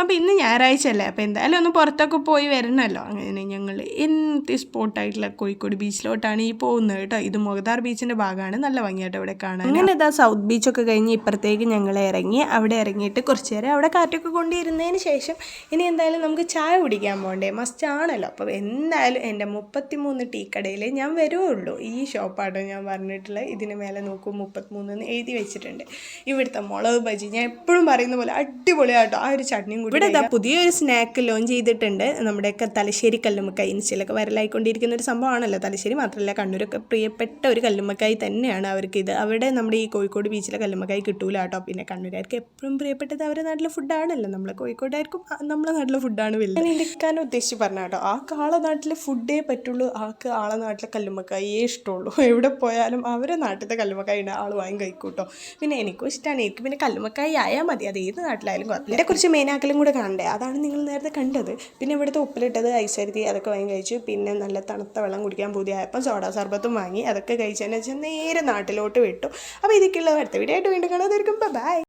അപ്പോൾ ഇന്ന് ഞായറാഴ്ച അല്ലേ, അപ്പോൾ എന്തായാലും ഒന്ന് പുറത്തൊക്കെ പോയി വരണമല്ലോ. അങ്ങനെ ഞങ്ങൾ എന്ത് സ്പോട്ടായിട്ടുള്ള കോഴിക്കോട് ബീച്ചിലോട്ടാണ് ഈ പോകുന്നത് കേട്ടോ. ഇത് മുഗദാർ ബീച്ചിൻ്റെ ഭാഗമാണ്, നല്ല ഭംഗിയായിട്ട് ഇവിടെ കാണാൻ. അങ്ങനെ ഇതാ സൗത്ത് ബീച്ചൊക്കെ കഴിഞ്ഞ് ഇപ്പുറത്തേക്ക് ഞങ്ങൾ ഇറങ്ങി. അവിടെ ഇറങ്ങിയിട്ട് കുറച്ച് നേരം അവിടെ കാറ്റൊക്കെ കൊണ്ടിരുന്നതിന് ശേഷം ഇനി എന്തായാലും നമുക്ക് ചായ കുടിക്കാൻ പോകണ്ടേ, മസ്റ്റ് ആണല്ലോ. അപ്പോൾ എന്തായാലും എൻ്റെ 33 ടീ കടയിൽ ഞാൻ വരുവുള്ളൂ. ഈ ഷോപ്പാട്ടോ ഞാൻ പറഞ്ഞിട്ടുള്ളത്. ഇതിന് മേലെ നോക്കും 33 എന്ന് എഴുതി വെച്ചിട്ടുണ്ട്. ഇവിടുത്തെ മുളക് ബജി ഞാൻ എപ്പോഴും പറയുന്ന പോലെ അടിപൊളിയാട്ടോ. ആ ഒരു ചട്നിയും കൂടി ഇവിടെ ഇതാ പുതിയൊരു സ്നാക്ക് ലോഞ്ച് ചെയ്തിട്ടുണ്ട്. നമ്മുടെയൊക്കെ തലശ്ശേരി കല്ലുമ്മക്കായി ഇൻസ്റ്റയിലൊക്കെ വരലായിക്കൊണ്ടിരിക്കുന്ന ഒരു സംഭവമാണല്ലോ. തലശ്ശേരി മാത്രമല്ല കണ്ണൂരൊക്കെ പ്രിയപ്പെട്ട ഒരു കല്ലുമ്മക്കായി തന്നെയാണ് അവർക്കിത്. അവിടെ നമ്മുടെ ഈ കോഴിക്കോട് ബീച്ചിലെ കല്ലുമ്മക്കായി കിട്ടൂല കേട്ടോ. പിന്നെ കണ്ണൂരാർക്ക് എപ്പോഴും പ്രിയപ്പെട്ടത് അവരുടെ നാട്ടിലെ ഫുഡാണല്ലോ. നമ്മളെ കോഴിക്കോടായിരിക്കും നമ്മളെ നാട്ടിലെ ഫുഡാണ് വലുത്. ഞാൻ എടുക്കാൻ ഉദ്ദേശിച്ച് പറഞ്ഞ കേട്ടോ, ആളെ നാട്ടിലെ ഫുഡേ പറ്റുള്ളൂ, ആളെ നാട്ടിലെ കല്ലുമ്മക്കായേ ഇഷ്ടമുള്ളൂ. എവിടെ പോയാലും അവരെ നാട്ടിലത്തെ കല്ലുമ്മക്കായി ആൾ വാങ്ങി കഴിക്കൂട്ടോ. പിന്നെ എനിക്കും ഇഷ്ടമാണ്. എനിക്ക് പിന്നെ കല്ലുമ്മക്കായി ആയാൽ മതി, അത് ഏത് നാട്ടിലായാലും കുഴപ്പമില്ല. ഇതിനെ കുറിച്ച് മെയിനാക്കലും കൂടെ കാണണ്ടേ, അതാണ് നിങ്ങൾ നേരത്തെ കണ്ടത്. പിന്നെ ഇവിടുത്തെ ഉപ്പിലിട്ടത്, ഐസരുതി അതൊക്കെ വാങ്ങി കഴിച്ചു. പിന്നെ നല്ല തണുത്ത വെള്ളം കുടിക്കാൻ പുതിയപ്പം സോഡ സർബത്തും വാങ്ങി. അതൊക്കെ കഴിച്ചതിന് വെച്ചാൽ നേരെ നാട്ടിലോട്ട് വിട്ടു. അപ്പോൾ ഇതൊക്കെയുള്ള അടുത്ത വീഡിയോ ആയിട്ട് വീണ്ടും കാണാതായിരിക്കും. ബൈ.